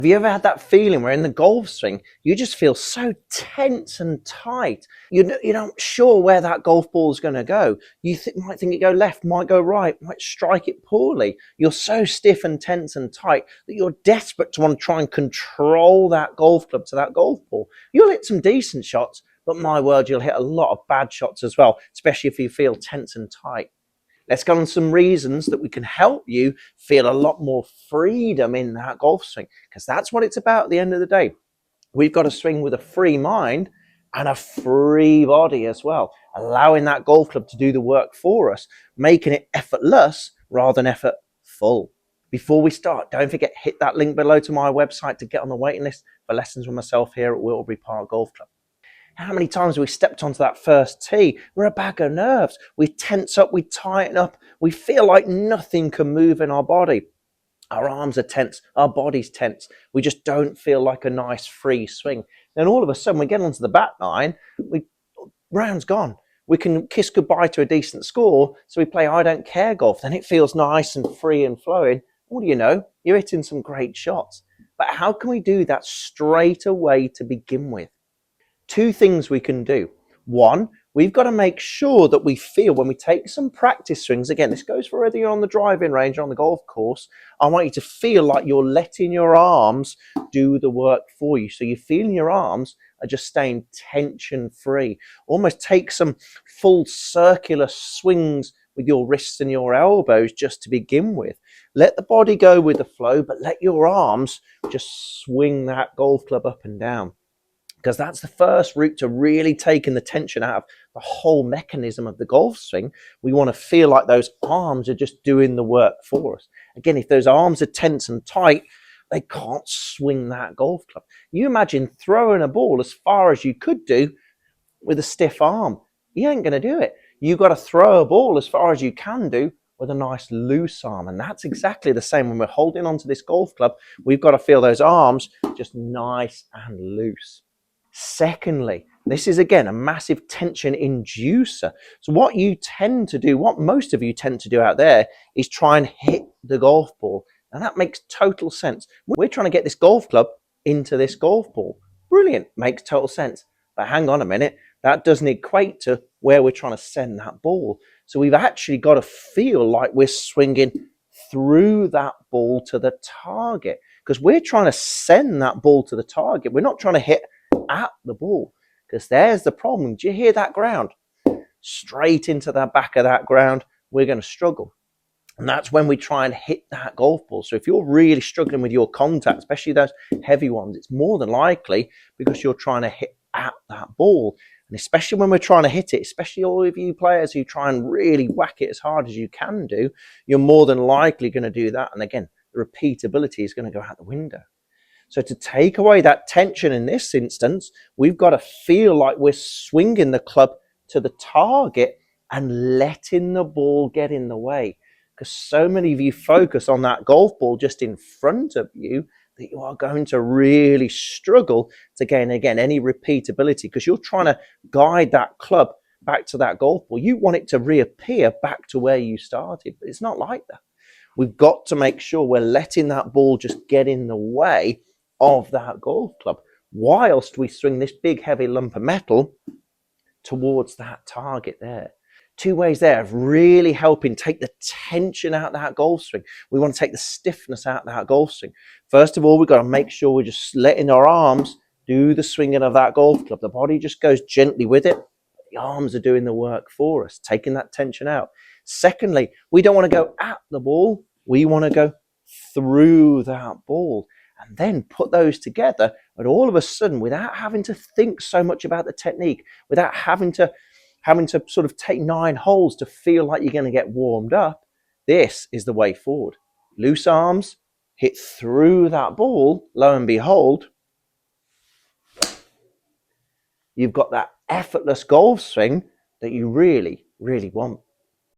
Have you ever had that feeling where in the golf swing, you just feel so tense and tight? You're not sure where that golf ball is going to go. You might think it go left, might go right, might strike it poorly. You're so stiff and tense and tight that you're desperate to want to try and control that golf club to that golf ball. You'll hit some decent shots, but my word, you'll hit a lot of bad shots as well, especially if you feel tense and tight. Let's go on some reasons that we can help you feel a lot more freedom in that golf swing, because that's what it's about at the end of the day. We've got to swing with a free mind and a free body as well, allowing that golf club to do the work for us, making it effortless rather than effortful. Before we start, don't forget, hit that link below to my website to get on the waiting list for lessons with myself here at Wiltshire Park Golf Club. How many times have we stepped onto that first tee? We're a bag of nerves. We tense up, we tighten up. We feel like nothing can move in our body. Our arms are tense, our body's tense. We just don't feel like a nice free swing. Then all of a sudden we get onto the back nine, round's gone. We can kiss goodbye to a decent score, so we play I don't care golf. Then it feels nice and free and flowing. What do you know? You're hitting some great shots. But how can we do that straight away to begin with? Two things we can do. One, we've got to make sure that we feel when we take some practice swings, again, this goes for whether you're on the driving range or on the golf course, I want you to feel like you're letting your arms do the work for you. So you're feeling your arms are just staying tension free. Almost take some full circular swings with your wrists and your elbows just to begin with. Let the body go with the flow, but let your arms just swing that golf club up and down. Because that's the first route to really taking the tension out of the whole mechanism of the golf swing. We want to feel like those arms are just doing the work for us. Again, if those arms are tense and tight, they can't swing that golf club. You imagine throwing a ball as far as you could do with a stiff arm. You ain't going to do it. You've got to throw a ball as far as you can do with a nice loose arm. And that's exactly the same when we're holding onto this golf club. We've got to feel those arms just nice and loose. Secondly, this is again a massive tension inducer. So what you tend to do, what most of you tend to do out there, is try and hit the golf ball. And that makes total sense. We're trying to get this golf club into this golf ball. Brilliant, makes total sense. But hang on a minute, that doesn't equate to where we're trying to send that ball. So we've actually got to feel like we're swinging through that ball to the target, because we're trying to send that ball to the target. We're not trying to hit at the ball, because there's the problem. Do you hear that ground? Straight into the back of that ground, we're going to struggle. And that's when we try and hit that golf ball. So if you're really struggling with your contact, especially those heavy ones, it's more than likely because you're trying to hit at that ball. And especially when we're trying to hit it, especially all of you players who try and really whack it as hard as you can do, you're more than likely going to do that. And again, the repeatability is going to go out the window. So to take away that tension in this instance, we've got to feel like we're swinging the club to the target and letting the ball get in the way. Because so many of you focus on that golf ball just in front of you that you are going to really struggle to gain, again, any repeatability, because you're trying to guide that club back to that golf ball. You want it to reappear back to where you started, but it's not like that. We've got to make sure we're letting that ball just get in the way of that golf club whilst we swing this big heavy lump of metal towards that target there. Two ways there of really helping take the tension out of that golf swing. We want to take the stiffness out of that golf swing. First of all, we've got to make sure we're just letting our arms do the swinging of that golf club. The body just goes gently with it. The arms are doing the work for us, taking that tension out. Secondly, we don't want to go at the ball. We want to go through that ball. And then put those together, and all of a sudden, without having to think so much about the technique, without having to sort of take 9 holes to feel like you're going to get warmed up, this is the way forward. Loose arms, hit through that ball, lo and behold, you've got that effortless golf swing that you really, really want.